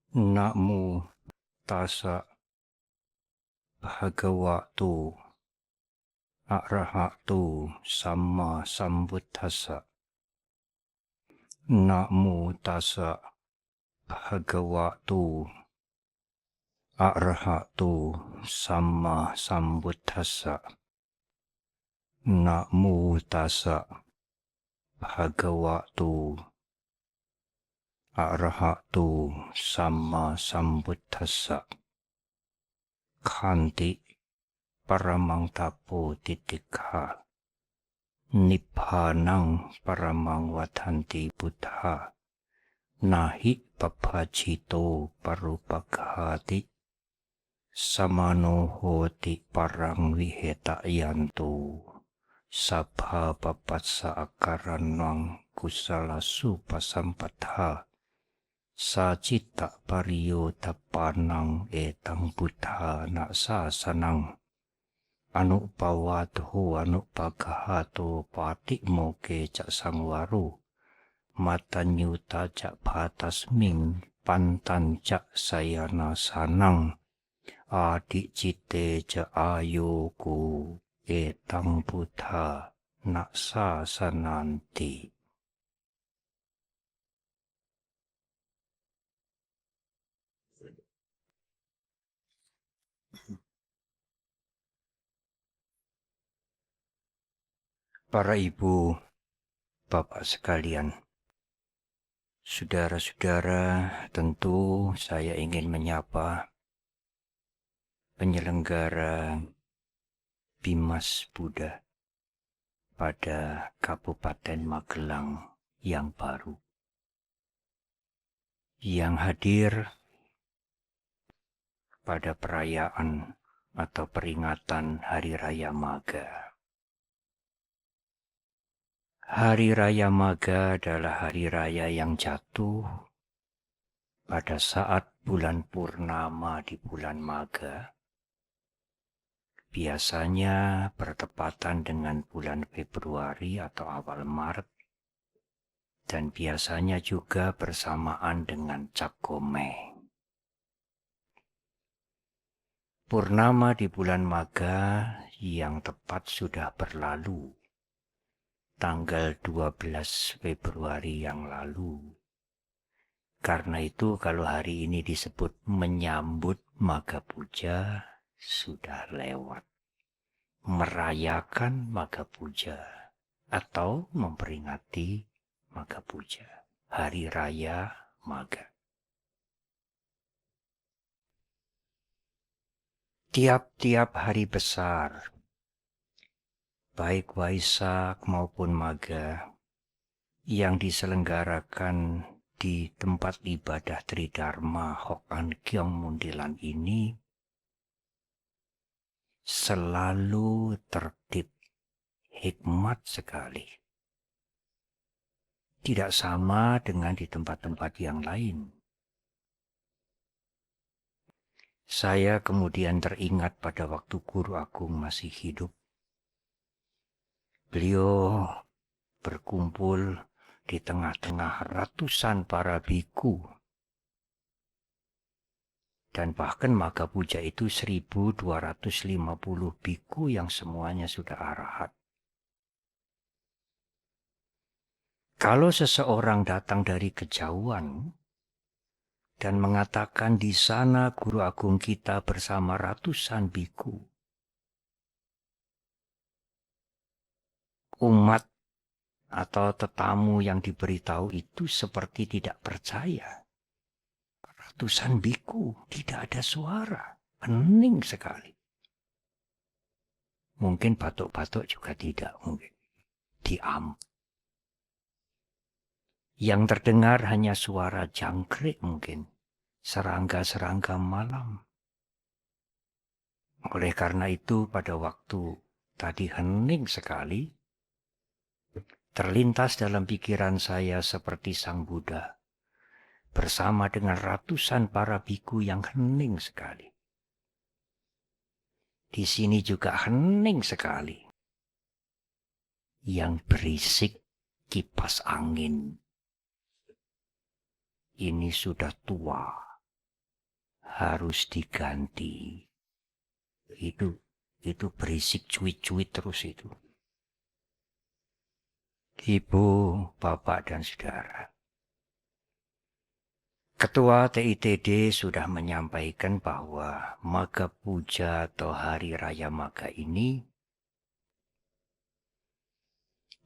Namo tassa bhagavato arahato samma sambuddhassa. Namo tassa bhagavato arahato samma sambuddhassa. Namo tassa bhagavato arahato samma sambuddhassa. Khanti paramang tapo titikha nibbhanang paramang wadanti buddha nahi papajito parupaghati samano hoti parang vihetayanto sabha papassa akaranwang kusalasu pasampadha sacitta pariyotapanang etang buddha na sasanang anupawadho anupagahato patimoke cak sangwaru matanyuta cak batasming pantan cak sayana sanang adik cite cak ayoku etang buddha na sasananti. Para ibu, bapak sekalian, saudara-saudara, tentu saya ingin menyapa penyelenggara Bimas Buddha pada Kabupaten Magelang yang baru, yang hadir pada perayaan atau peringatan Hari Raya Maga. Hari Raya Maga adalah hari raya yang jatuh pada saat bulan purnama di bulan Maga. Biasanya bertepatan dengan bulan Februari atau awal Maret, dan biasanya juga bersamaan dengan Cap Gomeh. Purnama di bulan Maga yang tepat sudah berlalu, tanggal 12 Februari yang lalu. Karena itu kalau hari ini disebut menyambut Maga Puja, sudah lewat. Merayakan Maga Puja atau memperingati Maga Puja, Hari Raya Maga. Tiap-tiap hari besar, baik Waisak maupun Maga, yang diselenggarakan di tempat ibadah Tridharma Hokan Kiong Mundilan ini selalu tertib, hikmat sekali. Tidak sama dengan di tempat-tempat yang lain. Saya kemudian teringat pada waktu Guru Agung masih hidup. Beliau berkumpul di tengah-tengah ratusan para biku. Dan bahkan Maga Puja itu 1250 biku yang semuanya sudah arahat. Kalau seseorang datang dari kejauhan dan mengatakan di sana Guru Agung kita bersama ratusan biku, umat atau tetamu yang diberitahu itu seperti tidak percaya. Ratusan biku, tidak ada suara, hening sekali. Mungkin batuk-batuk juga tidak, mungkin diam. Yang terdengar hanya suara jangkrik mungkin, serangga-serangga malam. Oleh karena itu pada waktu tadi hening sekali, terlintas dalam pikiran saya seperti Sang Buddha, bersama dengan ratusan para biku yang hening sekali. Di sini juga hening sekali. Yang berisik kipas angin. Ini sudah tua, harus diganti. Itu berisik cuit-cuit terus itu. Ibu, Bapak, dan Saudara. Ketua TITD sudah menyampaikan bahwa Maga Puja atau Hari Raya Maga ini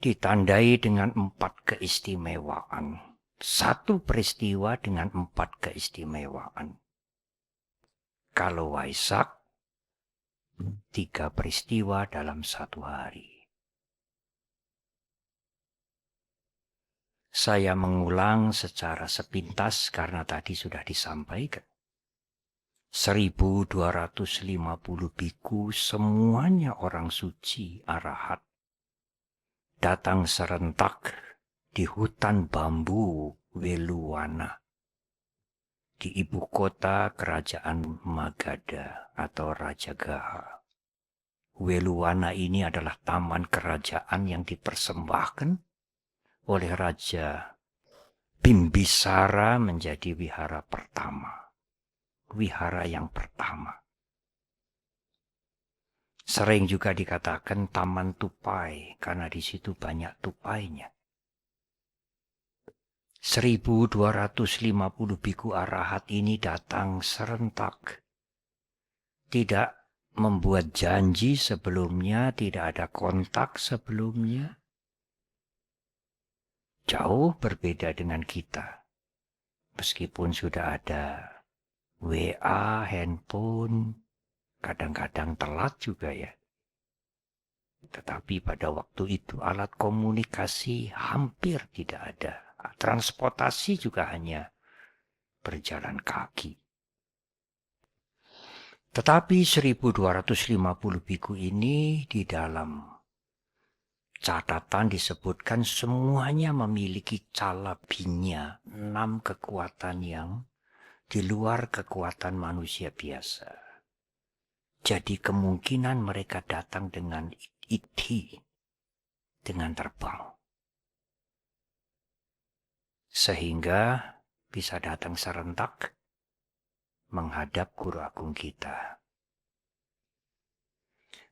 ditandai dengan 4 keistimewaan. Satu peristiwa dengan 4 keistimewaan. Kalau Waisak, 3 peristiwa dalam 1 hari. Saya mengulang secara sepintas karena tadi sudah disampaikan. 1.250 biku, semuanya orang suci, arahat, datang serentak di hutan bambu Weluwana, di ibu kota kerajaan Magadha atau Rajagaha. Weluwana ini adalah taman kerajaan yang dipersembahkan oleh Raja Bimbisara menjadi wihara pertama. Wihara yang pertama. Sering juga dikatakan Taman Tupai karena di situ banyak tupainya. 1.250 biku arahat ini datang serentak. Tidak membuat janji sebelumnya, tidak ada kontak sebelumnya. Jauh berbeda dengan kita. Meskipun sudah ada WA, handphone, kadang-kadang telat juga ya. Tetapi pada waktu itu alat komunikasi hampir tidak ada. Transportasi juga hanya berjalan kaki. Tetapi 1.250 biku ini di dalam catatan disebutkan semuanya memiliki cala binya, 6 kekuatan yang di luar kekuatan manusia biasa. Jadi kemungkinan mereka datang dengan iti, dengan terbang. Sehingga bisa datang serentak menghadap Guru Agung kita.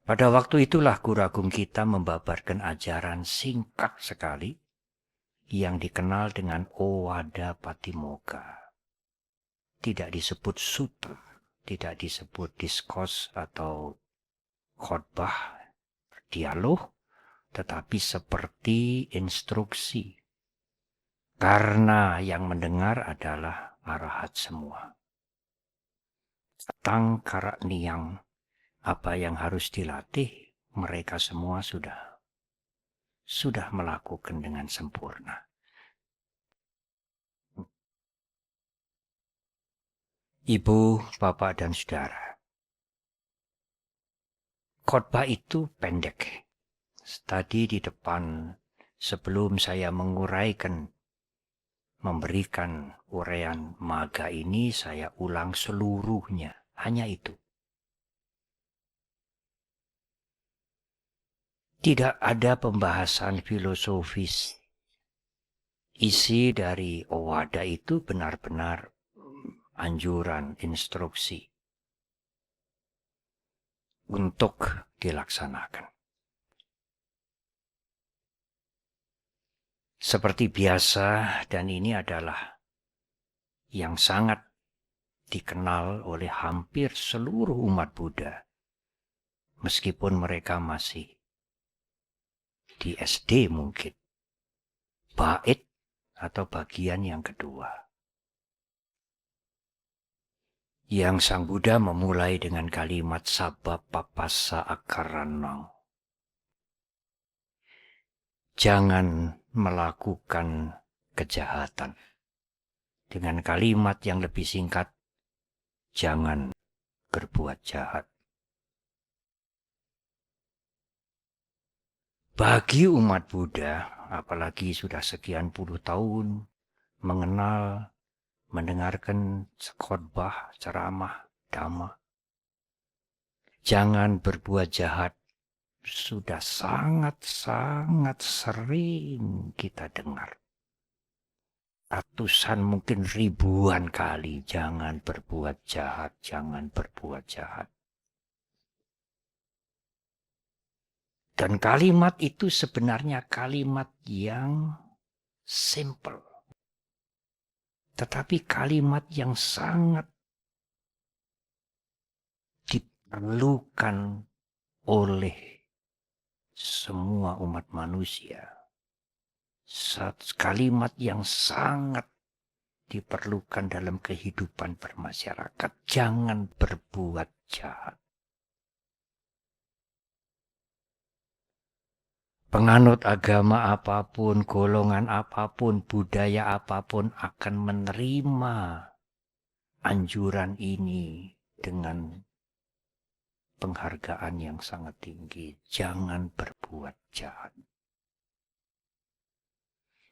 Pada waktu itulah Guru Agung kita membabarkan ajaran singkat sekali yang dikenal dengan Owada Patimokkha. Tidak disebut sutta, tidak disebut diskos atau khotbah, dialog, tetapi seperti instruksi. Karena yang mendengar adalah arahat semua. Tang karak niang, apa yang harus dilatih, mereka semua sudah melakukan dengan sempurna. Ibu, Bapak, dan Saudara. Khotbah itu pendek. Tadi di depan, sebelum saya memberikan uraian maga ini, saya ulang seluruhnya. Hanya itu. Tidak ada pembahasan filosofis. Isi dari Owada itu benar-benar anjuran, instruksi untuk dilaksanakan. Seperti biasa, dan ini adalah yang sangat dikenal oleh hampir seluruh umat Buddha, meskipun mereka masih di SD mungkin, bait atau bagian yang kedua. Yang Sang Buddha memulai dengan kalimat sabba papassa akaranang. Jangan melakukan kejahatan. Dengan kalimat yang lebih singkat, jangan berbuat jahat. Bagi umat Buddha, apalagi sudah sekian puluh tahun mengenal, mendengarkan khotbah, ceramah, dhamma, jangan berbuat jahat, sudah sangat-sangat sering kita dengar. ratusan mungkin ribuan kali, jangan berbuat jahat, jangan berbuat jahat. Dan kalimat itu sebenarnya kalimat yang simple. Tetapi kalimat yang sangat diperlukan oleh semua umat manusia. Kalimat yang sangat diperlukan dalam kehidupan bermasyarakat. Jangan berbuat jahat. Penganut agama apapun, golongan apapun, budaya apapun akan menerima anjuran ini dengan penghargaan yang sangat tinggi. Jangan berbuat jahat.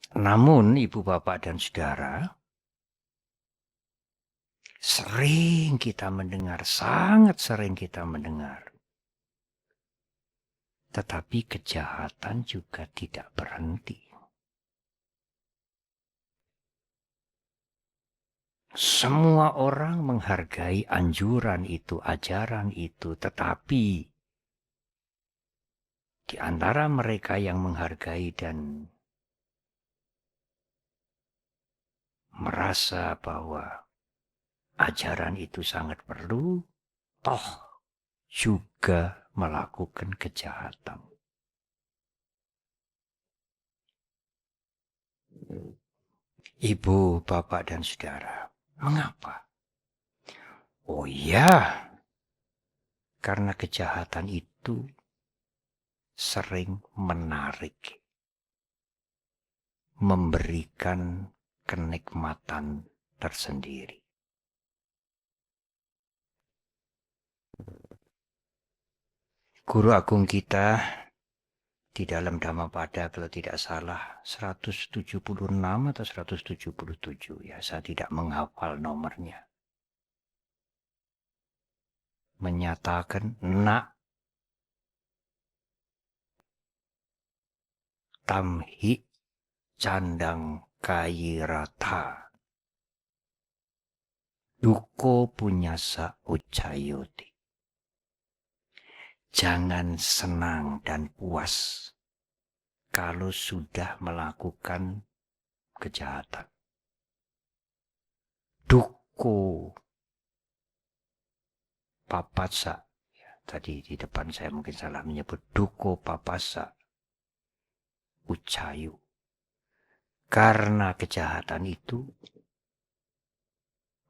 Namun, ibu, bapak, dan saudara, sering kita mendengar, sangat sering kita mendengar. Tetapi kejahatan juga tidak berhenti. Semua orang menghargai anjuran itu, ajaran itu, tetapi di antara mereka yang menghargai dan merasa bahwa ajaran itu sangat perlu, toh juga melakukan kejahatan. Ibu, bapak, dan saudara, mengapa? Oh ya, karena kejahatan itu sering menarik, memberikan kenikmatan tersendiri. Guru agung kita di dalam Dhammapada, kalau tidak salah 176 atau 177, ya, saya tidak menghafal nomornya, menyatakan nak tamhi candang kayirata duko punyasa ucayoti. Jangan senang dan puas kalau sudah melakukan kejahatan. Duko papasa, ya, tadi di depan saya mungkin salah menyebut duko papasa ucayu. Karena kejahatan itu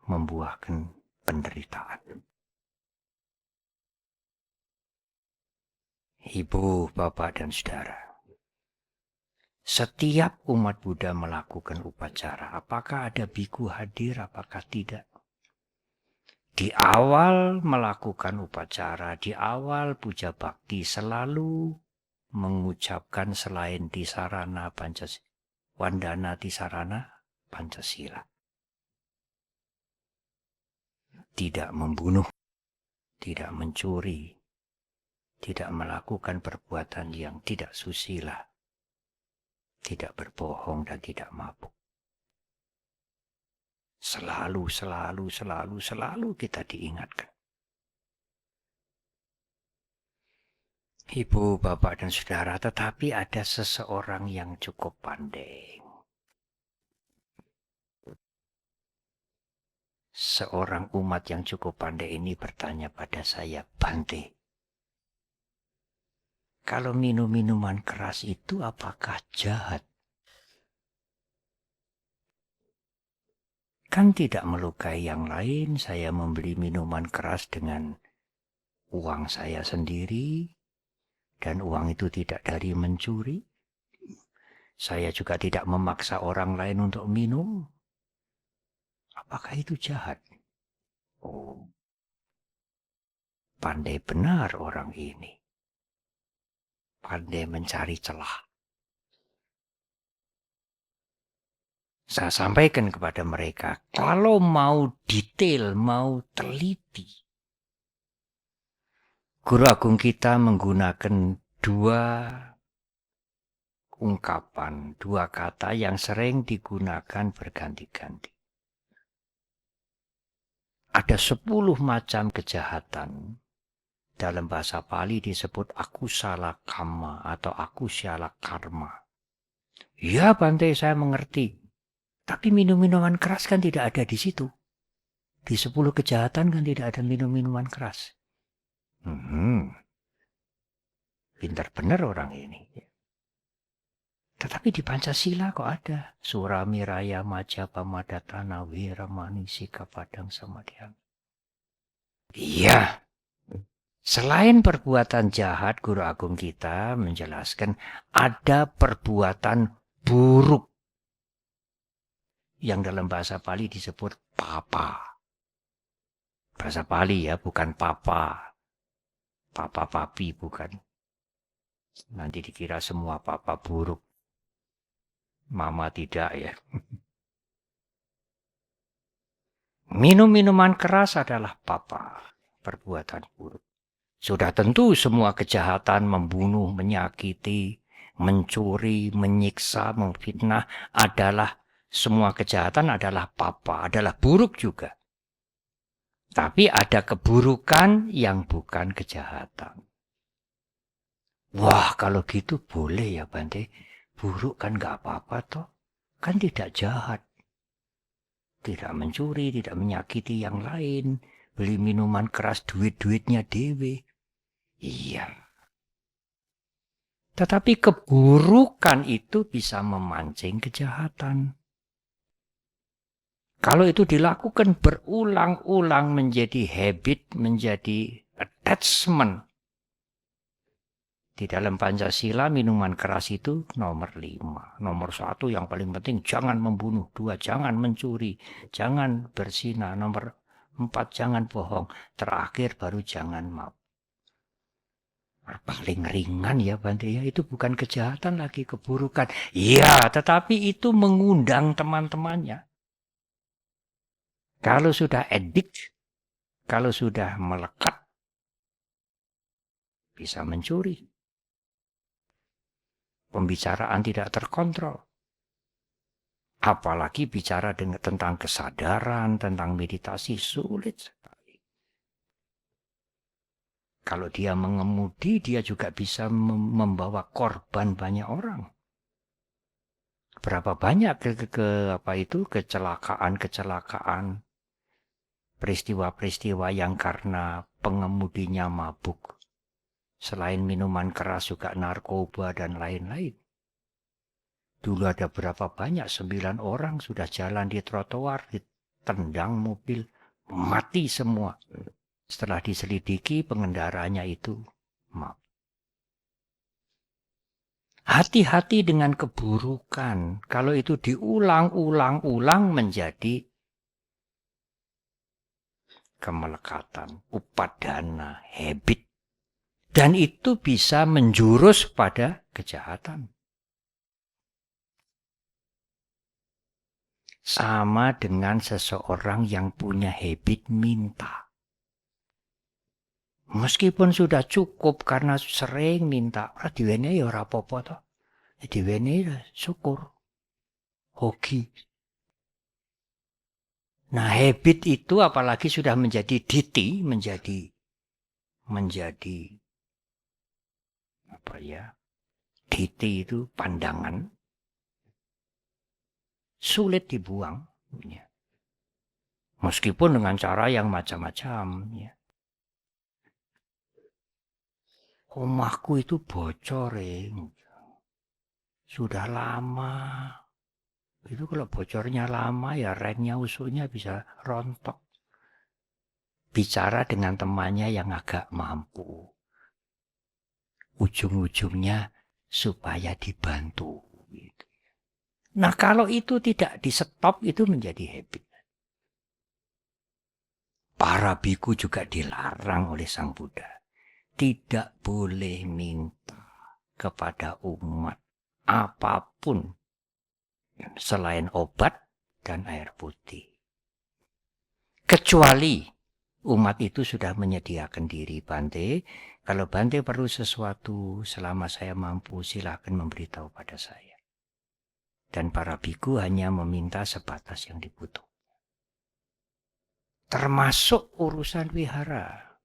membuahkan penderitaan. Ibu, bapak, dan saudara, setiap umat Buddha melakukan upacara, apakah ada biku hadir, apakah tidak? Di awal melakukan upacara, di awal puja bakti selalu mengucapkan selain tisarana Pancasila, wandana tisarana Pancasila. Tidak membunuh, tidak mencuri, tidak melakukan perbuatan yang tidak susila, tidak berbohong dan tidak mabuk. Selalu kita diingatkan. Ibu, bapak, dan saudara, tetapi ada seseorang yang cukup pandai. Seorang umat yang cukup pandai ini bertanya pada saya, Bante, kalau minum minuman keras itu apakah jahat? Kan tidak melukai yang lain, saya membeli minuman keras dengan uang saya sendiri, dan uang itu tidak dari mencuri. Saya juga tidak memaksa orang lain untuk minum. Apakah itu jahat? Oh, pandai benar orang ini. Pandai mencari celah. Saya sampaikan kepada mereka, kalau mau detail, mau teliti, Guru Agung kita menggunakan 2 ungkapan, dua kata yang sering digunakan berganti-ganti. Ada 10 macam kejahatan. Dalam bahasa Pali disebut akusala kamma atau akusala karma. Ya Bante, saya mengerti. Tapi minum-minuman keras kan tidak ada di situ. Di 10 kejahatan kan tidak ada minum-minuman keras. Pintar benar orang ini. Tetapi di Pancasila kok ada. Surami Raya Maja Pamadatana Wira Manisika Padang Samadhyang. Iya. Selain perbuatan jahat, Guru Agung kita menjelaskan ada perbuatan buruk. Yang dalam bahasa Pali disebut papa. Bahasa Pali ya, bukan papa. Papa papi bukan. Nanti dikira semua papa buruk. Mama tidak ya. Minum minuman keras adalah papa, perbuatan buruk. Sudah tentu semua kejahatan membunuh, menyakiti, mencuri, menyiksa, memfitnah adalah semua kejahatan adalah papa, adalah buruk juga. Tapi ada keburukan yang bukan kejahatan. Wah, kalau gitu boleh ya Bante. Buruk kan gak apa-apa toh. Kan tidak jahat. Tidak mencuri, tidak menyakiti yang lain. Beli minuman keras duit-duitnya dewe. Iya. Tetapi keburukan itu bisa memancing kejahatan. Kalau itu dilakukan berulang-ulang menjadi habit, menjadi attachment. Di dalam Pancasila minuman keras itu nomor 5. Nomor 1 yang paling penting jangan membunuh. 2 jangan mencuri. Jangan berzina. Nomor 4 jangan bohong. Terakhir baru jangan mabuk. Paling ringan ya Bante ya. Itu bukan kejahatan lagi, keburukan. Iya, tetapi itu mengundang teman-temannya. Kalau sudah addict, kalau sudah melekat, bisa mencuri. Pembicaraan tidak terkontrol. Apalagi bicara tentang kesadaran, tentang meditasi, sulit sekali. Kalau dia mengemudi, dia juga bisa membawa korban banyak orang. Berapa banyak kecelakaan, peristiwa-peristiwa yang karena pengemudinya mabuk. Selain minuman keras juga narkoba dan lain-lain. Dulu ada berapa banyak, 9 orang sudah jalan di trotoar, ditendang mobil, mati semua. Setelah diselidiki pengendaranya itu mabuk. Hati-hati dengan keburukan. Kalau itu diulang-ulang menjadi kemelekatan, upadana, habit. Dan itu bisa menjurus pada kejahatan. Sama dengan seseorang yang punya habit minta. Meskipun sudah cukup karena sering minta, diwene ya ora apa-apa toh. Diwene syukur. Hoki. Nah, habit itu apalagi sudah menjadi diti, menjadi diti itu pandangan. Sulit dibuang. Ya. Meskipun dengan cara yang macam-macam. Ya. Omahku itu bocor. Sudah lama. Itu kalau bocornya lama ya remnya usulnya bisa rontok. Bicara dengan temannya yang agak mampu. Ujung-ujungnya supaya dibantu. Gitu. Nah kalau itu tidak di-stop itu menjadi habit. Para biku juga dilarang oleh Sang Buddha. Tidak boleh minta kepada umat apapun selain obat dan air putih. Kecuali umat itu sudah menyediakan diri. Bante, kalau Bante perlu sesuatu selama saya mampu, silahkan memberitahu pada saya. Dan para biku hanya meminta sebatas yang dibutuhkan. Termasuk urusan wihara.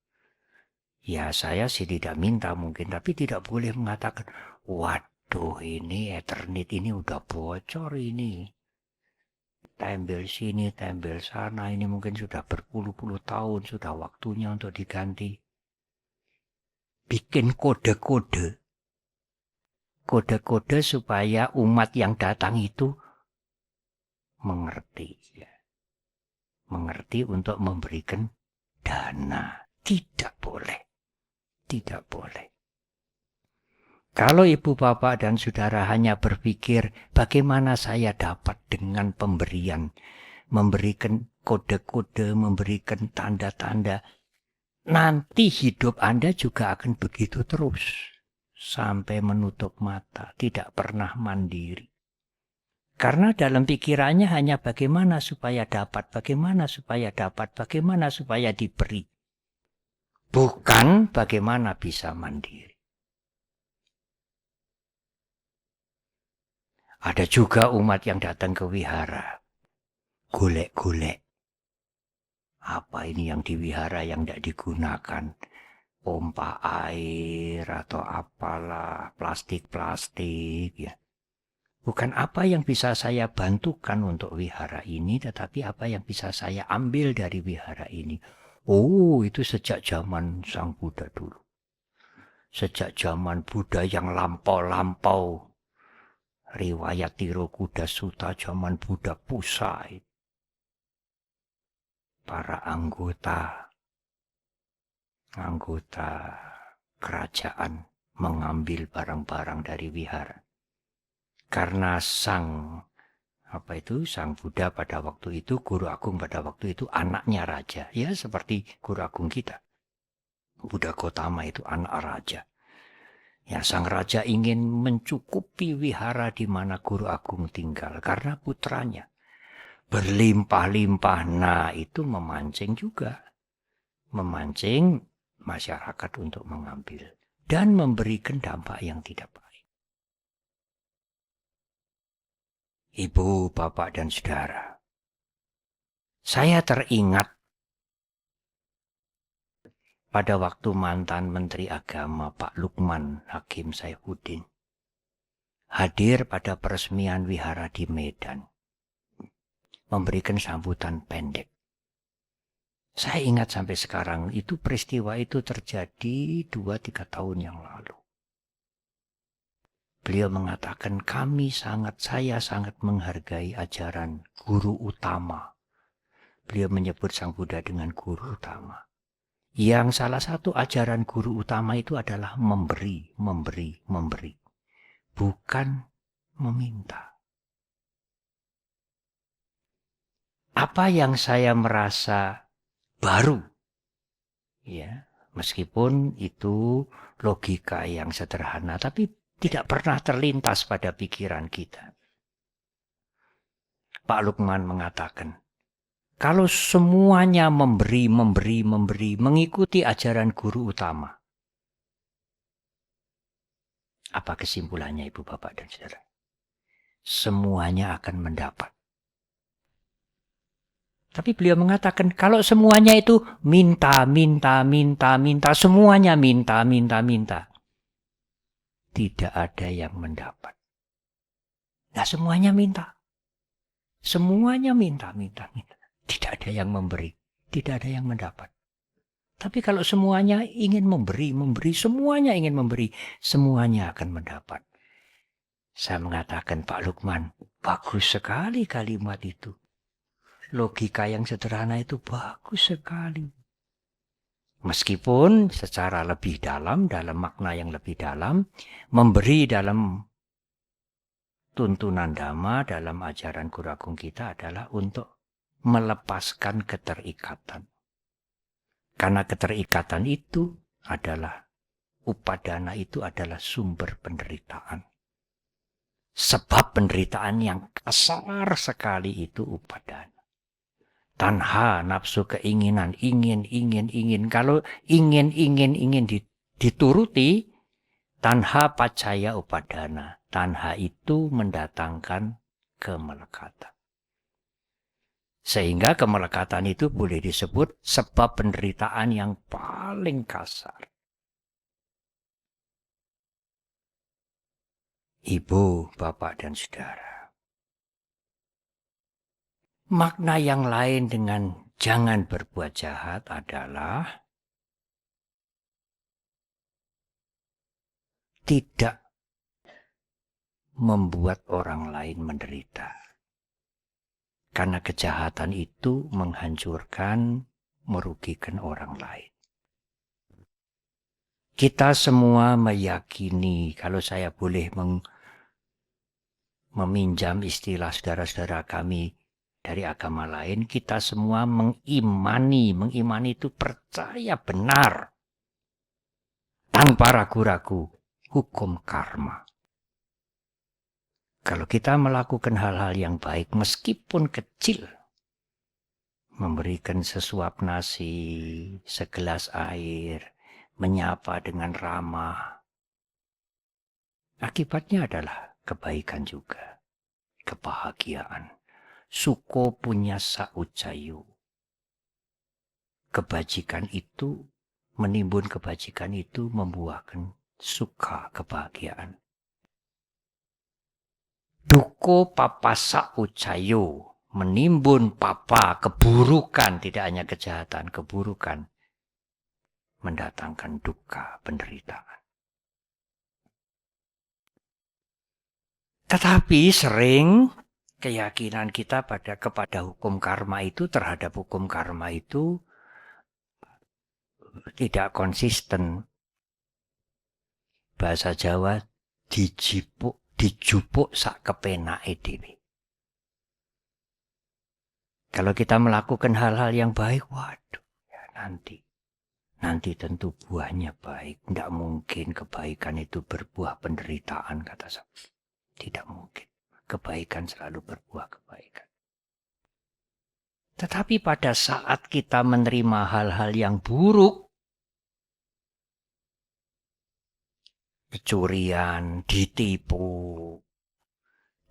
Ya saya sih tidak minta mungkin, tapi tidak boleh mengatakan, waduh ini Eternit ini udah bocor ini. Tembel sini, tembel sana, ini mungkin sudah berpuluh-puluh tahun, sudah waktunya untuk diganti. Bikin kode-kode. Kode-kode supaya umat yang datang itu mengerti. Ya. Mengerti untuk memberikan dana. Tidak boleh. Tidak boleh. Kalau ibu bapak dan saudara hanya berpikir bagaimana saya dapat dengan pemberian, memberikan kode-kode, memberikan tanda-tanda, nanti hidup Anda juga akan begitu terus sampai menutup mata, tidak pernah mandiri. Karena dalam pikirannya hanya bagaimana supaya dapat, bagaimana supaya dapat, bagaimana supaya diberi. Bukan bagaimana bisa mandiri. Ada juga umat yang datang ke wihara. Golek-golek. Apa ini yang di wihara yang tidak digunakan? Pompa air atau apalah, plastik-plastik ya. Bukan apa yang bisa saya bantukan untuk wihara ini, tetapi apa yang bisa saya ambil dari wihara ini. Oh, itu sejak zaman Sang Buddha dulu. Sejak zaman Buddha yang lampau-lampau. Riwayat Tirokuda Sutta zaman Buddha Pusa. Para anggota kerajaan mengambil barang-barang dari wihara. Karena Sang Buddha pada waktu itu, Guru Agung pada waktu itu anaknya raja. Ya seperti Guru Agung kita. Buddha Gotama itu anak raja. Ya, sang raja ingin mencukupi wihara di mana Guru Agung tinggal karena putranya berlimpah-limpah. Nah, itu memancing juga. Memancing masyarakat untuk mengambil dan memberikan dampak yang tidak baik. Ibu, bapak, dan saudara, saya teringat pada waktu mantan Menteri Agama Pak Lukman Hakim Saifuddin hadir pada peresmian wihara di Medan, memberikan sambutan pendek. Saya ingat sampai sekarang, itu peristiwa itu terjadi 2-3 tahun yang lalu. Beliau mengatakan, saya sangat menghargai ajaran guru utama. Beliau menyebut Sang Buddha dengan guru utama. Yang salah satu ajaran guru utama itu adalah memberi. Bukan meminta. Apa yang saya merasa baru, ya, meskipun itu logika yang sederhana, tapi tidak pernah terlintas pada pikiran kita. Pak Lukman mengatakan, kalau semuanya memberi, mengikuti ajaran guru utama, apa kesimpulannya Ibu Bapak dan Saudara? Semuanya akan mendapat. Tapi beliau mengatakan, kalau semuanya itu minta, semuanya minta. Tidak ada yang mendapat. Nah, semuanya minta. Semuanya minta. Tidak ada yang memberi, tidak ada yang mendapat. Tapi kalau semuanya ingin memberi, semuanya ingin memberi, semuanya akan mendapat. Saya mengatakan, Pak Lukman, bagus sekali kalimat itu. Logika yang sederhana itu bagus sekali. Meskipun secara lebih dalam makna yang lebih dalam, memberi dalam tuntunan Dhamma, dalam ajaran Guru Agung kita adalah untuk melepaskan keterikatan. Karena keterikatan itu adalah, upadana itu adalah sumber penderitaan. Sebab penderitaan yang kasar sekali itu upadana. Tanha, nafsu keinginan, ingin. Kalau ingin dituruti, tanha pacaya upadana. Tanha itu mendatangkan kemelekatan. Sehingga kemelekatan itu boleh disebut sebab penderitaan yang paling kasar. Ibu, bapak, dan saudara. Makna yang lain dengan jangan berbuat jahat adalah tidak membuat orang lain menderita. Karena kejahatan itu menghancurkan, merugikan orang lain. Kita semua meyakini, kalau saya boleh meminjam istilah saudara-saudara kami dari agama lain, kita semua mengimani itu percaya benar, tanpa ragu-ragu, hukum karma. Kalau kita melakukan hal-hal yang baik, meskipun kecil, memberikan sesuap nasi, segelas air, menyapa dengan ramah, akibatnya adalah kebaikan juga, kebahagiaan. Suko punya saucayu. Kebajikan itu, menimbun kebajikan itu membuahkan suka, kebahagiaan. Duko papasa ucayo, menimbun papa, keburukan, tidak hanya kejahatan, keburukan, mendatangkan duka, penderitaan. Tetapi sering keyakinan kita kepada hukum karma itu, terhadap hukum karma itu tidak konsisten. Bahasa Jawa dijupuk sak kepenake dhewe. Kalau kita melakukan hal-hal yang baik, waduh, ya nanti tentu buahnya baik. Tidak mungkin kebaikan itu berbuah penderitaan, kata saya. Tidak mungkin. Kebaikan selalu berbuah kebaikan. Tetapi pada saat kita menerima hal-hal yang buruk, kecurian, ditipu,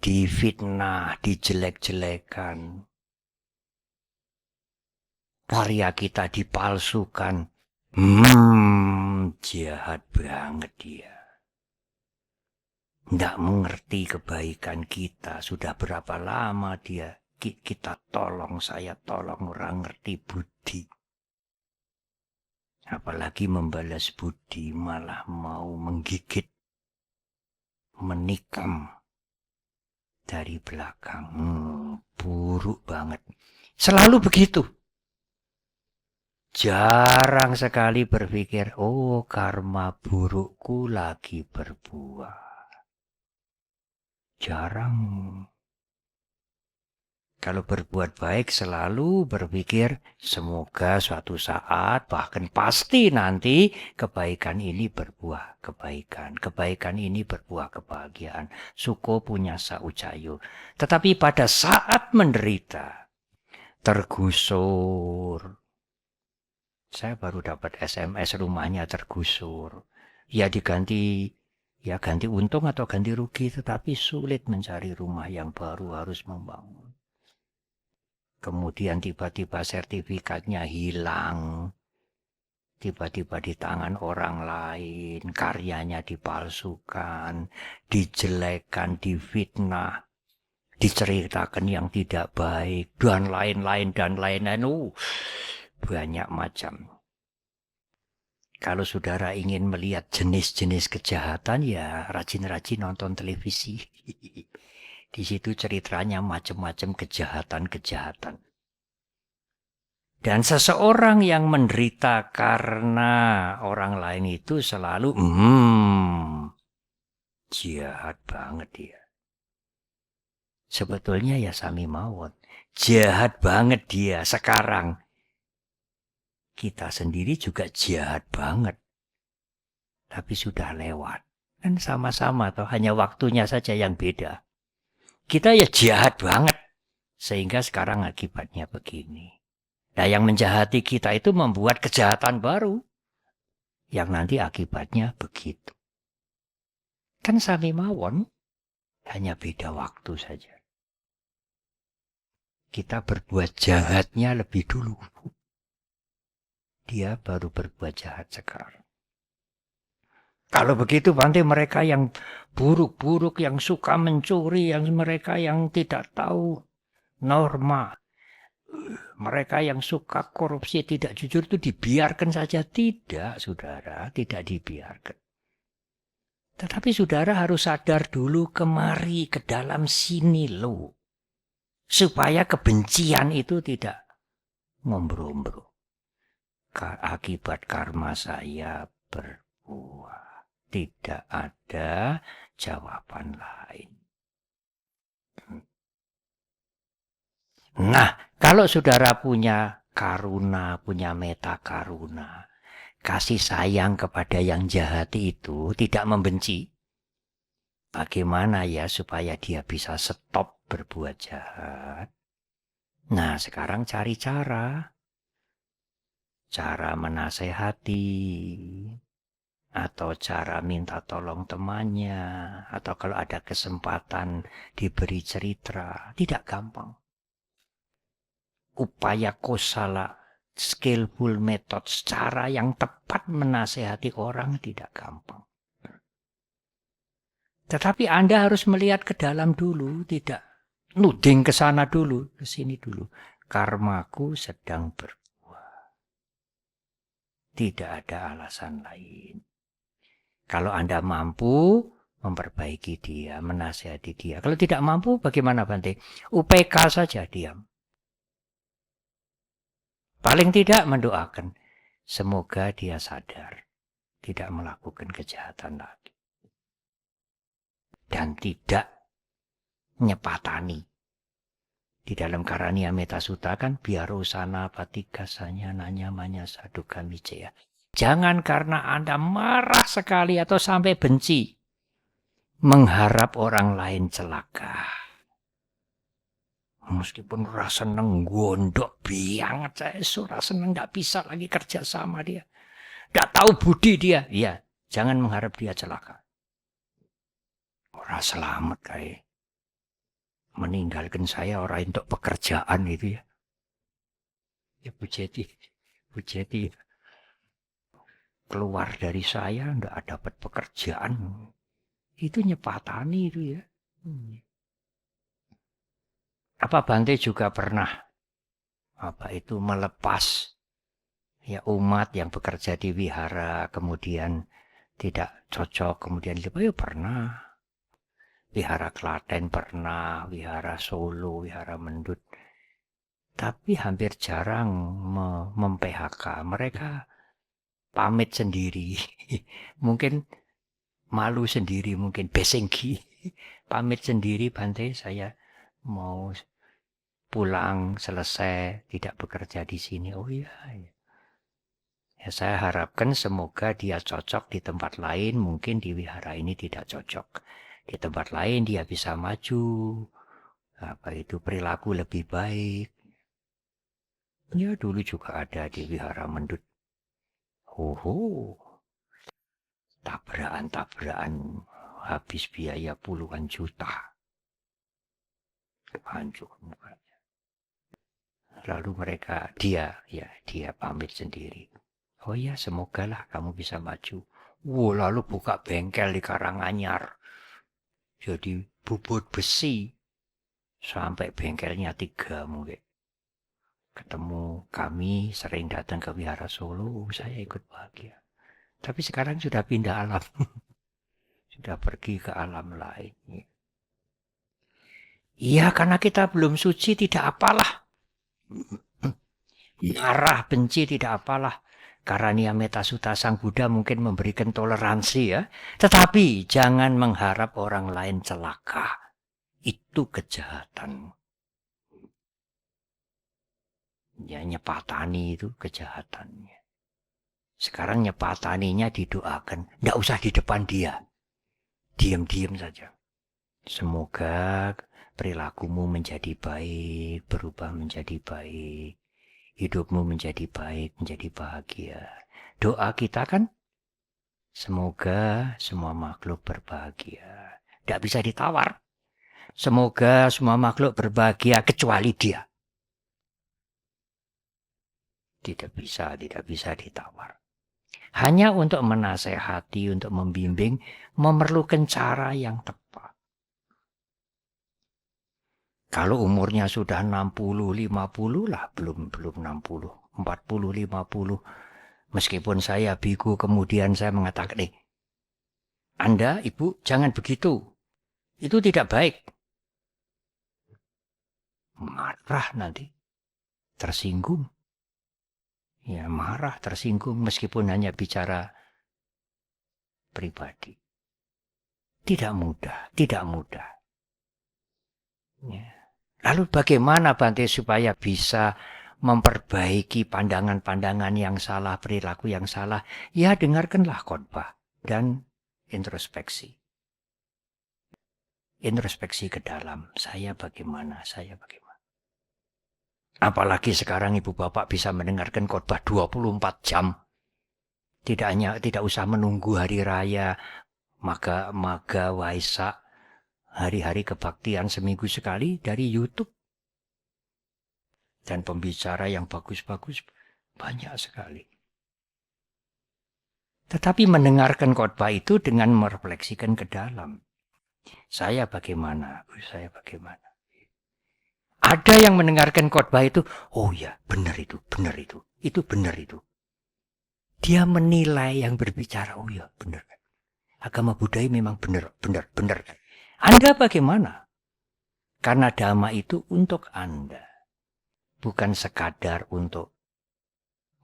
difitnah, dijelek-jelekan, karya kita dipalsukan, jahat banget dia. Tidak mengerti kebaikan kita. Sudah berapa lama dia kita tolong, saya tolong, orang ngerti budi. Apalagi membalas budi, malah mau menggigit, menikam dari belakang. Buruk banget. Selalu begitu. Jarang sekali berpikir, oh karma burukku lagi berbuah. Jarang. Kalau berbuat baik selalu berpikir semoga suatu saat, bahkan pasti nanti kebaikan ini berbuah kebaikan. Kebaikan ini berbuah kebahagiaan. Suko punya saucayo. Tetapi pada saat menderita, tergusur. Saya baru dapat SMS rumahnya tergusur. Ya ganti untung atau ganti rugi, tetapi sulit mencari rumah yang baru, harus membangun. Kemudian tiba-tiba sertifikatnya hilang. Tiba-tiba di tangan orang lain, karyanya dipalsukan, dijelekan, difitnah, diceritakan yang tidak baik, dan lain-lain. Banyak macam. Kalau saudara ingin melihat jenis-jenis kejahatan, ya rajin-rajin nonton televisi. Di situ ceritanya macam-macam kejahatan-kejahatan. Dan seseorang yang menderita karena orang lain itu selalu, jahat banget dia. Sebetulnya ya sami mawon. Jahat banget dia sekarang. Kita sendiri juga jahat banget. Tapi sudah lewat. Kan sama-sama toh, hanya waktunya saja yang beda. Kita ya jahat banget Sehingga sekarang akibatnya begini. Nah, yang menjahati kita itu membuat kejahatan baru. Yang nanti akibatnya begitu. Kan sami mawon, hanya beda waktu saja. Kita berbuat jahatnya lebih dulu. Dia baru berbuat jahat sekarang. Kalau begitu nanti mereka yang buruk-buruk, yang suka mencuri, yang mereka yang tidak tahu norma, mereka yang suka korupsi, tidak jujur itu dibiarkan saja. Tidak, saudara, tidak dibiarkan. Tetapi saudara harus sadar dulu kemari ke dalam sini loh. Supaya kebencian itu tidak ngombro-ombro. Akibat karma saya berbuah. Tidak ada jawaban lain. Nah, kalau saudara punya karuna, punya meta karuna, kasih sayang kepada yang jahat itu, tidak membenci. Bagaimana ya supaya dia bisa stop berbuat jahat? Nah, sekarang cari cara. Cara menasehati, atau cara minta tolong temannya, atau kalau ada kesempatan diberi cerita, tidak gampang. Upaya kosala, skillful method, cara yang tepat menasehati orang tidak gampang. Tetapi Anda harus melihat ke dalam dulu, tidak nuding ke sana dulu, ke sini dulu. Karmaku sedang berbuah. Tidak ada alasan lain. Kalau Anda mampu memperbaiki dia, menasihati dia. Kalau tidak mampu, bagaimana Bante? UPK saja diam. Paling tidak mendoakan. Semoga dia sadar. Tidak melakukan kejahatan lagi. Dan tidak nyepatani. Di dalam Karania Metta Sutta kan biarosana patikasanya nanya manya sadu kami cea. Jangan karena Anda marah sekali atau sampai benci mengharap orang lain celaka. Meskipun rasa seneng gondok banget saya rasa seneng nggak bisa lagi kerja sama dia. Nggak tahu budi dia. Ya, jangan mengharap dia celaka. Orang selamat kayak meninggalkan saya orang untuk pekerjaan itu ya. Ya Bu Jeti keluar dari saya nggak dapat pekerjaan. Itu nyepatani itu ya. Apa Bante juga pernah melepas ya umat yang bekerja di wihara kemudian tidak cocok kemudian pernah. Wihara Klaten pernah, wihara Solo, wihara Mendut. Tapi hampir jarang mem-PHK. Mereka pamit sendiri. Mungkin malu sendiri, mungkin besengki. Pamit sendiri Bante, saya mau pulang selesai, tidak bekerja di sini. Oh iya. Ya, saya harapkan semoga dia cocok di tempat lain, mungkin di wihara ini tidak cocok. Di tempat lain dia bisa maju, perilaku lebih baik. Ya dulu juga ada di wihara Mendut. Tabrakan habis biaya puluhan juta. Hancur mukanya. Lalu dia pamit sendiri. Oh ya, semogalah kamu bisa maju. Lalu buka bengkel di Karanganyar. Jadi bubut besi. Sampai bengkelnya 3 mungkin. Ketemu kami sering datang ke Wihara Solo. Saya ikut bahagia. Tapi sekarang sudah pindah alam. Sudah pergi ke alam lain. Iya, karena kita belum suci tidak apalah. Marah, benci tidak apalah. Karania Metta Sutta Sang Buddha mungkin memberikan toleransi ya. Tetapi jangan mengharap orang lain celaka. Itu kejahatan. Ya nyepatani itu kejahatannya. Sekarang nyepataninya didoakan. Nggak usah di depan dia. Diam-diam saja. Semoga perilakumu menjadi baik, berubah menjadi baik, hidupmu menjadi baik, menjadi bahagia. Doa kita kan, semoga semua makhluk berbahagia. Tidak bisa ditawar. Semoga semua makhluk berbahagia kecuali dia. Tidak bisa ditawar. Hanya untuk menasehati, untuk membimbing, memerlukan cara yang tepat. Kalau umurnya sudah 60, 50 lah, belum 60, 40, 50. Meskipun saya biku, kemudian saya mengatakan, Anda, Ibu, jangan begitu. Itu tidak baik. Marah nanti. Tersinggung. Ya, marah, tersinggung, meskipun hanya bicara pribadi. Tidak mudah. Ya. Lalu bagaimana Bante supaya bisa memperbaiki pandangan-pandangan yang salah, perilaku yang salah? Ya, dengarkanlah khotbah dan introspeksi. Introspeksi ke dalam, saya bagaimana. Apalagi sekarang ibu bapak bisa mendengarkan khotbah 24 jam. Tidak usah menunggu hari raya, maga Waisak, hari-hari kebaktian seminggu sekali dari YouTube. Dan pembicara yang bagus-bagus banyak sekali. Tetapi mendengarkan khotbah itu dengan merefleksikan ke dalam. Saya bagaimana? Ada yang mendengarkan khotbah itu, oh ya, benar itu. Itu benar itu. Dia menilai yang berbicara, oh ya, benar. Agama Buddha memang benar. Anda bagaimana? Karena dhamma itu untuk Anda. Bukan sekadar untuk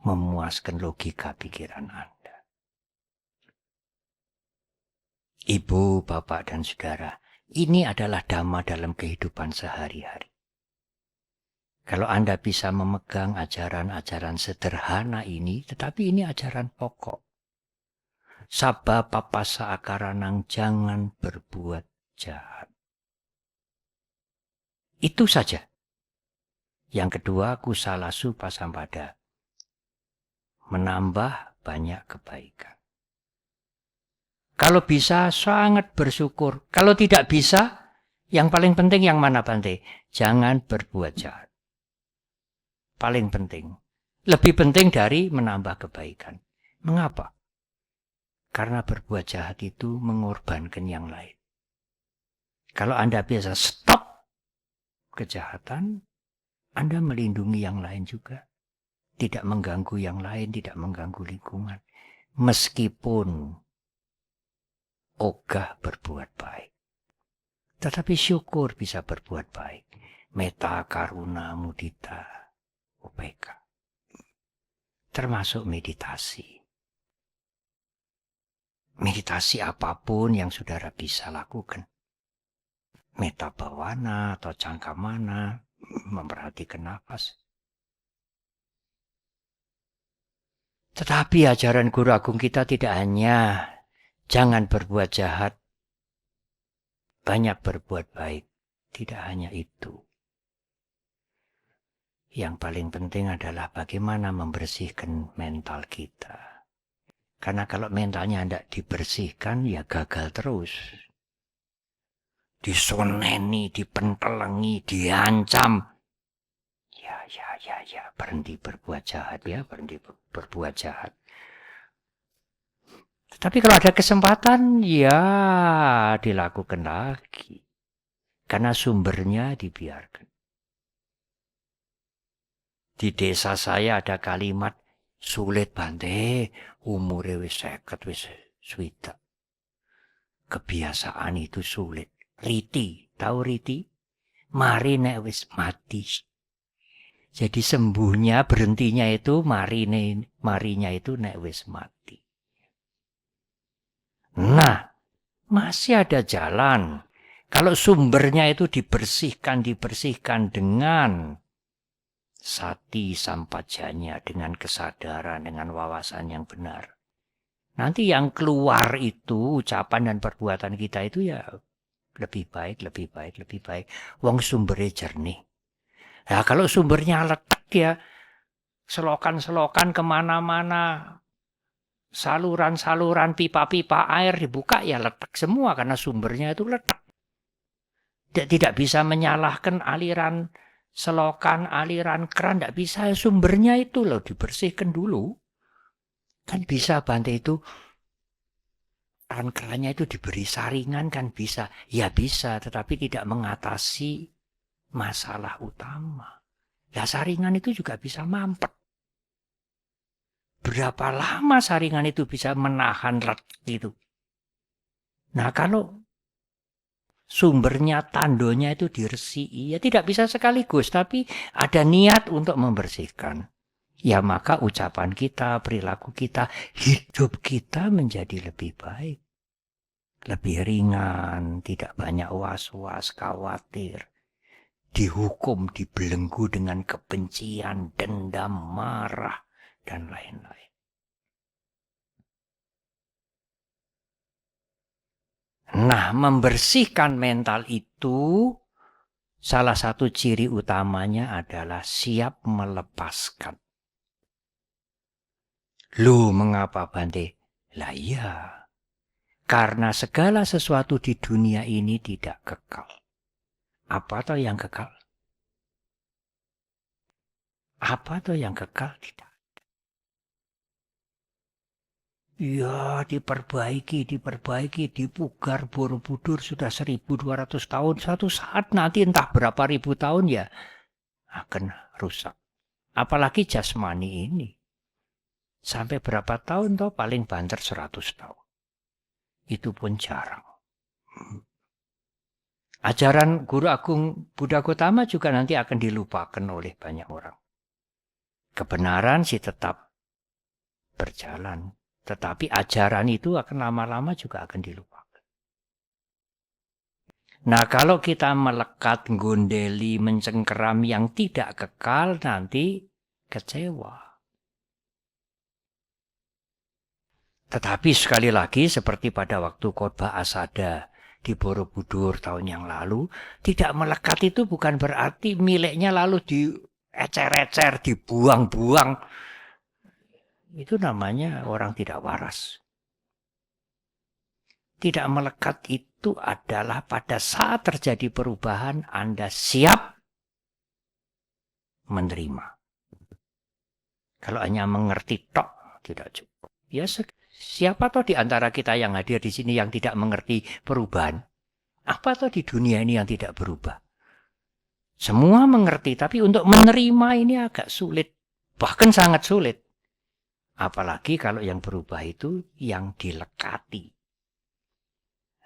memuaskan logika pikiran Anda. Ibu, bapak, dan saudara, ini adalah dhamma dalam kehidupan sehari-hari. Kalau Anda bisa memegang ajaran-ajaran sederhana ini, tetapi ini ajaran pokok. Sabba papasa akaranang, jangan berbuat jahat. Itu saja. Yang kedua, kusalasu pasampada. Menambah banyak kebaikan. Kalau bisa, sangat bersyukur. Kalau tidak bisa, yang paling penting yang mana, Bante? Jangan berbuat jahat. Paling penting. Lebih penting dari menambah kebaikan. Mengapa? Karena berbuat jahat itu mengorbankan yang lain. Kalau Anda bisa stop kejahatan, Anda melindungi yang lain juga. Tidak mengganggu yang lain, tidak mengganggu lingkungan. Meskipun ogah berbuat baik. Tetapi syukur bisa berbuat baik. Metta, karuna, mudita, upeka. Termasuk meditasi. Meditasi apapun yang saudara bisa lakukan. Metta bhavana atau cangkamana, memperhatikan nafas. Tetapi ajaran Guru Agung kita tidak hanya jangan berbuat jahat, banyak berbuat baik. Tidak hanya itu. Yang paling penting adalah bagaimana membersihkan mental kita. Karena kalau mentalnya tidak dibersihkan, ya gagal terus. Disoneni, dipentelengi, diancam. Ya, berhenti berbuat jahat ya, berbuat jahat. Tetapi kalau ada kesempatan, ya dilakukan lagi. Karena sumbernya dibiarkan. Di desa saya ada kalimat, sulit Bante, umure wis 50 wis swidak. Kebiasaan itu sulit. Riti, tahu riti? Mari nek wis mati. Jadi sembuhnya, berhentinya itu marinya itu nek wis mati. Nah, masih ada jalan. Kalau sumbernya itu dibersihkan dengan sati sampajanya, dengan kesadaran, dengan wawasan yang benar. Nanti yang keluar itu, ucapan dan perbuatan kita itu ya lebih baik, lebih baik, lebih baik. Wong sumbernya jernih. Nah, kalau sumbernya letak ya, selokan-selokan kemana-mana, saluran-saluran, pipa-pipa air dibuka ya letak semua karena sumbernya itu letak. Tidak bisa menyalahkan aliran selokan, aliran keran, tidak bisa. Sumbernya itu loh dibersihkan dulu. Kan bisa Bante itu, keran-kerannya itu diberi saringan kan bisa. Ya bisa, tetapi tidak mengatasi masalah utama. Ya saringan itu juga bisa mampet. Berapa lama saringan itu bisa menahan letak itu? Nah kalau sumbernya, tandonya itu diresiki, ya tidak bisa sekaligus, tapi ada niat untuk membersihkan. Ya maka ucapan kita, perilaku kita, hidup kita menjadi lebih baik. Lebih ringan, tidak banyak was-was, khawatir. Dihukum, dibelenggu dengan kebencian, dendam, marah, dan lain-lain. Nah, membersihkan mental itu salah satu ciri utamanya adalah siap melepaskan. Loh, mengapa Bante? Lah iya, karena segala sesuatu di dunia ini tidak kekal. Apa toh yang kekal? Apa toh yang kekal? Tidak. Ya, diperbaiki, dipugar Borobudur sudah 1200 tahun. Satu saat nanti entah berapa ribu tahun ya akan rusak. Apalagi jasmani ini. Sampai berapa tahun toh? Paling banter 100 tahun. Itu pun jarang. Ajaran Guru Agung Buddha Gautama juga nanti akan dilupakan oleh banyak orang. Kebenaran sih tetap berjalan. Tetapi ajaran itu akan lama-lama juga akan dilupakan. Nah kalau kita melekat, gondeli, mencengkeram yang tidak kekal, nanti kecewa. Tetapi sekali lagi seperti pada waktu khotbah Asada di Borobudur tahun yang lalu, tidak melekat itu bukan berarti miliknya lalu diecer-ecer, dibuang-buang. Itu namanya orang tidak waras. Tidak melekat itu adalah pada saat terjadi perubahan Anda siap menerima. Kalau hanya mengerti tok tidak cukup. Ya siapa toh di antara kita yang hadir di sini yang tidak mengerti perubahan? Apa toh di dunia ini yang tidak berubah? Semua mengerti, tapi untuk menerima ini agak sulit. Bahkan sangat sulit. Apalagi kalau yang berubah itu yang dilekati.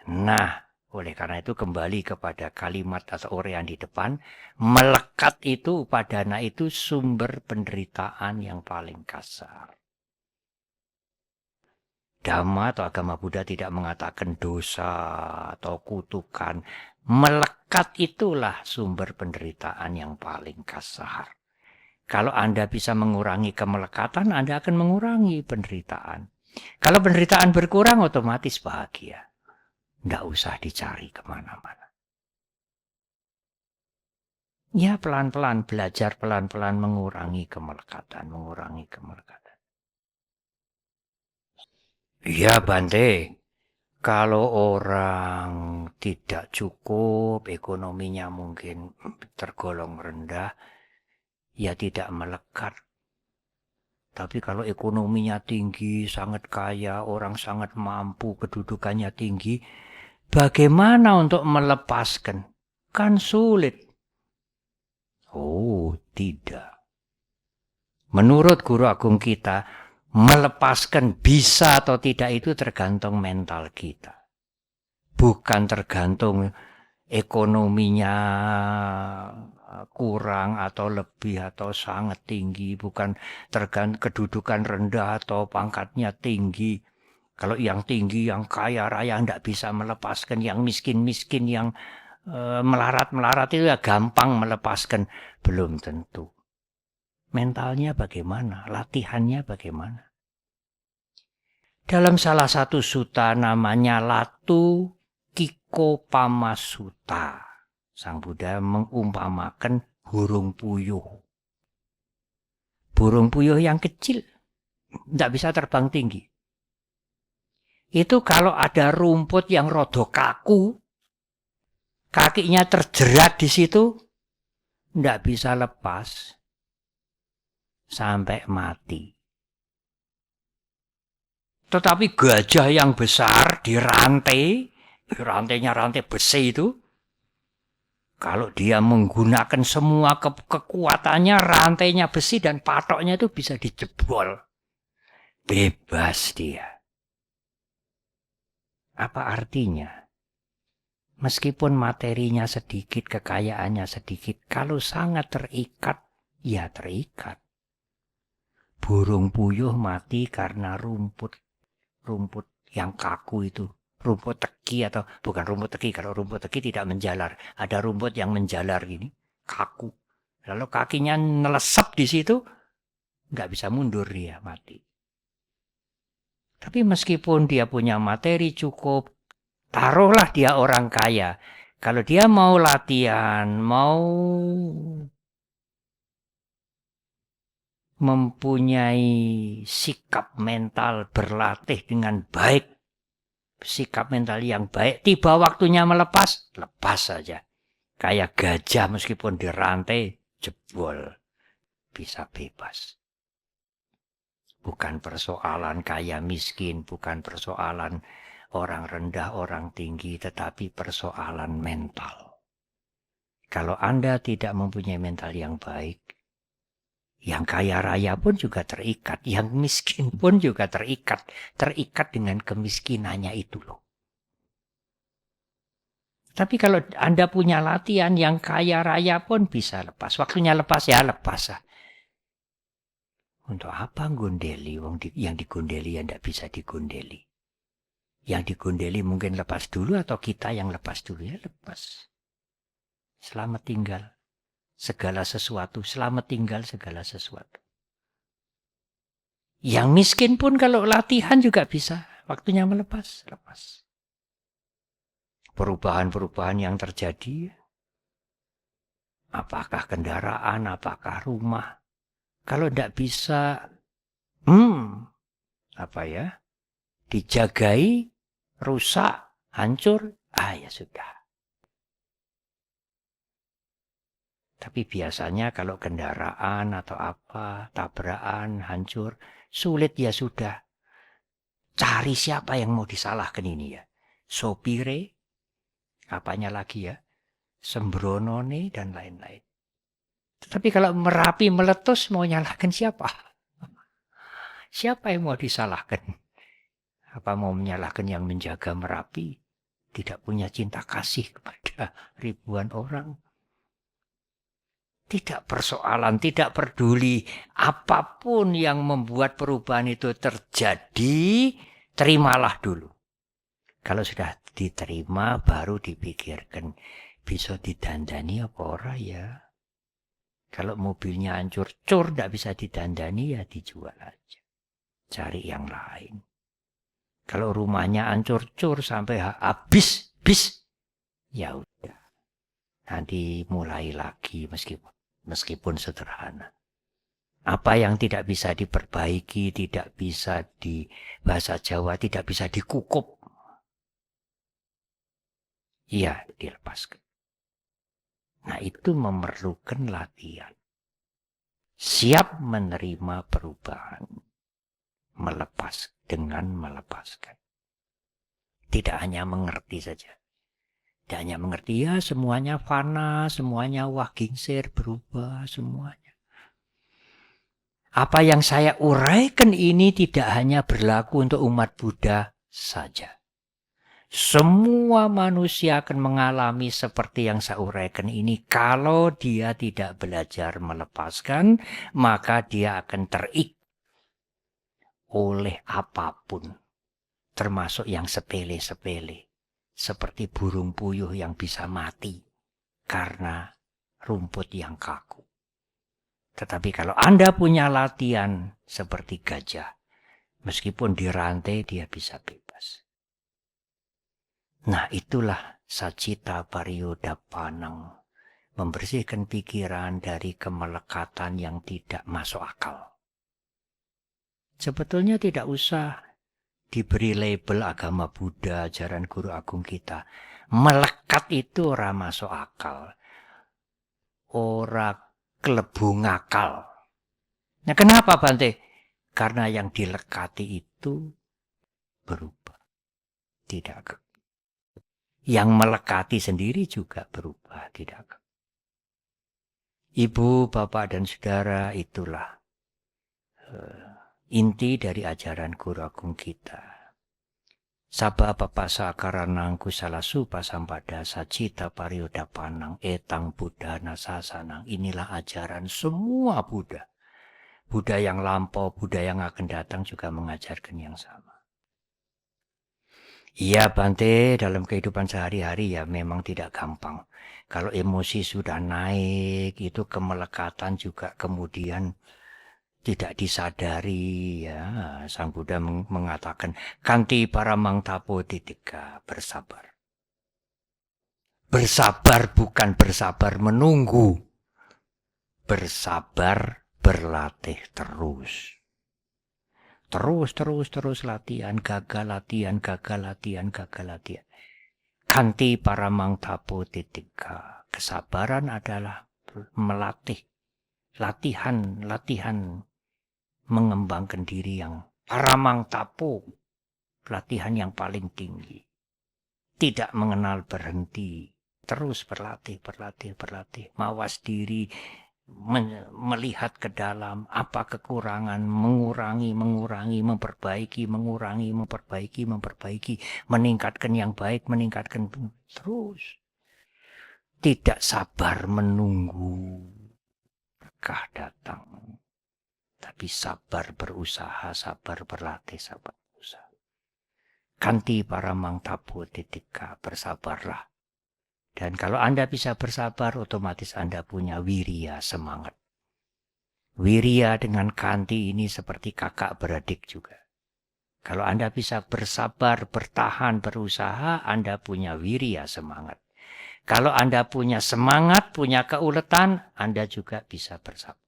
Nah, oleh karena itu kembali kepada kalimat atau uraian di depan, melekat itu padana itu sumber penderitaan yang paling kasar. Dhamma atau agama Buddha tidak mengatakan dosa atau kutukan. Melekat itulah sumber penderitaan yang paling kasar. Kalau Anda bisa mengurangi kemelekatan, Anda akan mengurangi penderitaan. Kalau penderitaan berkurang, otomatis bahagia. Tidak usah dicari kemana-mana. Ya pelan-pelan, belajar pelan-pelan mengurangi kemelekatan, Ya Bante, kalau orang tidak cukup, ekonominya mungkin tergolong rendah, ya tidak melekat. Tapi kalau ekonominya tinggi, sangat kaya, orang sangat mampu, kedudukannya tinggi, bagaimana untuk melepaskan? Kan sulit. Oh, tidak. Menurut Guru Agung kita, melepaskan bisa atau tidak itu tergantung mental kita. Bukan tergantung ekonominya kurang atau lebih atau sangat tinggi, bukan tergantung kedudukan rendah atau pangkatnya tinggi. Kalau yang tinggi, yang kaya raya tidak bisa melepaskan, yang miskin-miskin, yang melarat-melarat itu ya gampang melepaskan. Belum tentu. Mentalnya bagaimana? Latihannya bagaimana? Dalam salah satu sutta namanya Latu Kiko Pamasuta. Sang Buddha mengumpamakan burung puyuh. Burung puyuh yang kecil, tidak bisa terbang tinggi. Itu kalau ada rumput yang rodok kaku, kakinya terjerat di situ, tidak bisa lepas sampai mati. Tetapi gajah yang besar dirantai, rantainya rantai besi itu, kalau dia menggunakan semua kekuatannya, rantainya besi dan patoknya itu bisa dijebol. Bebas dia. Apa artinya? Meskipun materinya sedikit, kekayaannya sedikit, kalau sangat terikat, ya terikat. Burung puyuh mati karena rumput yang kaku itu. Rumput teki atau bukan rumput teki, kalau rumput teki tidak menjalar. Ada rumput yang menjalar gini, kaku. Lalu kakinya nelesep di situ, nggak bisa mundur dia, mati. Tapi meskipun dia punya materi cukup, taruhlah dia orang kaya. Kalau dia mau latihan, mau mempunyai sikap mental berlatih dengan baik, sikap mental yang baik, tiba waktunya melepas, lepas saja. Kayak gajah meskipun dirantai, jebol, bisa bebas. Bukan persoalan kaya miskin, bukan persoalan orang rendah, orang tinggi, tetapi persoalan mental. Kalau Anda tidak mempunyai mental yang baik, yang kaya raya pun juga terikat, yang miskin pun juga terikat dengan kemiskinannya itu loh. Tapi kalau Anda punya latihan yang kaya raya pun bisa lepas. Waktunya lepas ya lepas. Untuk apa gondeli? Yang digondeli yang tidak bisa digondeli. Yang digondeli mungkin lepas dulu atau kita yang lepas dulu ya lepas. Selamat tinggal segala sesuatu. Selamat tinggal segala sesuatu. Yang miskin pun kalau latihan juga bisa. Waktunya melepas, lepas. Perubahan-perubahan yang terjadi, apakah kendaraan, apakah rumah, kalau tidak bisa dijagai, rusak, hancur, ya sudah. Tapi biasanya kalau kendaraan atau apa, tabrakan, hancur, sulit ya sudah. Cari siapa yang mau disalahkan ini ya. Sopire, apanya lagi ya, sembronone dan lain-lain. Tapi kalau Merapi meletus mau nyalahkan siapa? Siapa yang mau disalahkan? Apa mau menyalahkan yang menjaga Merapi? Tidak punya cinta kasih kepada ribuan orang. Tidak persoalan, tidak peduli. Apapun yang membuat perubahan itu terjadi, terimalah dulu. Kalau sudah diterima, baru dipikirkan. Bisa didandani apa ora ya? Kalau mobilnya hancur, tidak bisa didandani ya dijual aja. Cari yang lain. Kalau rumahnya hancur sampai habis, ya udah. Nanti mulai lagi meskipun sederhana. Apa yang tidak bisa diperbaiki, tidak bisa di bahasa Jawa, tidak bisa dikukup. Iya, dilepaskan. Nah, itu memerlukan latihan. Siap menerima perubahan. Dengan melepaskan. Tidak hanya mengerti saja. Tidak hanya mengerti, ya semuanya fana, semuanya gingsir, berubah, semuanya. Apa yang saya uraikan ini tidak hanya berlaku untuk umat Buddha saja. Semua manusia akan mengalami seperti yang saya uraikan ini. Kalau dia tidak belajar melepaskan, maka dia akan terikat oleh apapun. Termasuk yang sepele-sepele. Seperti burung puyuh yang bisa mati karena rumput yang kaku. Tetapi kalau Anda punya latihan seperti gajah, meskipun dirantai dia bisa bebas. Nah, itulah Sacita Pariyodapannang, membersihkan pikiran dari kemelekatan yang tidak masuk akal. Sebetulnya tidak usah diberi label agama Buddha, ajaran guru agung kita. Melekat itu ora masuk akal, ora klebu ngakal. Nah, kenapa Bante? Karena yang dilekati itu berubah, tidak. Yang melekati sendiri juga berubah, tidak. Ibu, bapak, dan saudara, itulah inti dari ajaran guru agung kita. Saba papasa karanang kusalasu pasampada sacita pariyodapannang etang Buddha nasasanang. Inilah ajaran semua Buddha. Buddha yang lampau, Buddha yang akan datang juga mengajarkan yang sama. Iya Bante, dalam kehidupan sehari-hari ya memang tidak gampang. Kalau emosi sudah naik, itu kemelekatan juga kemudian tidak disadari. Ya, Sang Buddha mengatakan, kanti paramang tapo titika, bersabar. Bersabar bukan bersabar menunggu. Bersabar berlatih terus. Terus latihan, gagal latihan. Kanti paramang tapo titika. Kesabaran adalah melatih. Latihan mengembangkan diri yang paramang tapo. Latihan yang paling tinggi. Tidak mengenal berhenti. Terus berlatih. Mawas diri, melihat ke dalam apa kekurangan, mengurangi, memperbaiki, meningkatkan yang baik, meningkatkan terus. Tidak sabar menunggu berkah datang, tapi sabar berusaha, sabar berlatih, sabar berusaha. Kanti paramang tapo titika, bersabarlah. Dan kalau Anda bisa bersabar, otomatis Anda punya wirya, semangat. Wirya dengan kanti ini seperti kakak beradik juga. Kalau Anda bisa bersabar, bertahan, berusaha, Anda punya wirya, semangat. Kalau Anda punya semangat, punya keuletan, Anda juga bisa bersabar.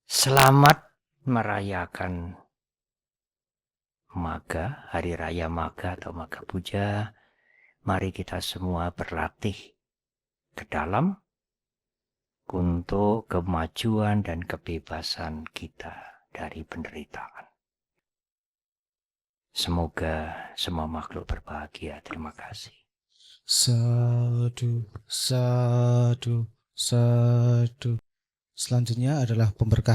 Selamat merayakan Magha, Hari Raya Magha atau Magha Puja. Mari kita semua berlatih ke dalam untuk kemajuan dan kebebasan kita dari penderitaan. Semoga semua makhluk berbahagia. Terima kasih. Sadu, sadu, sadu. Selanjutnya adalah pemberkahan.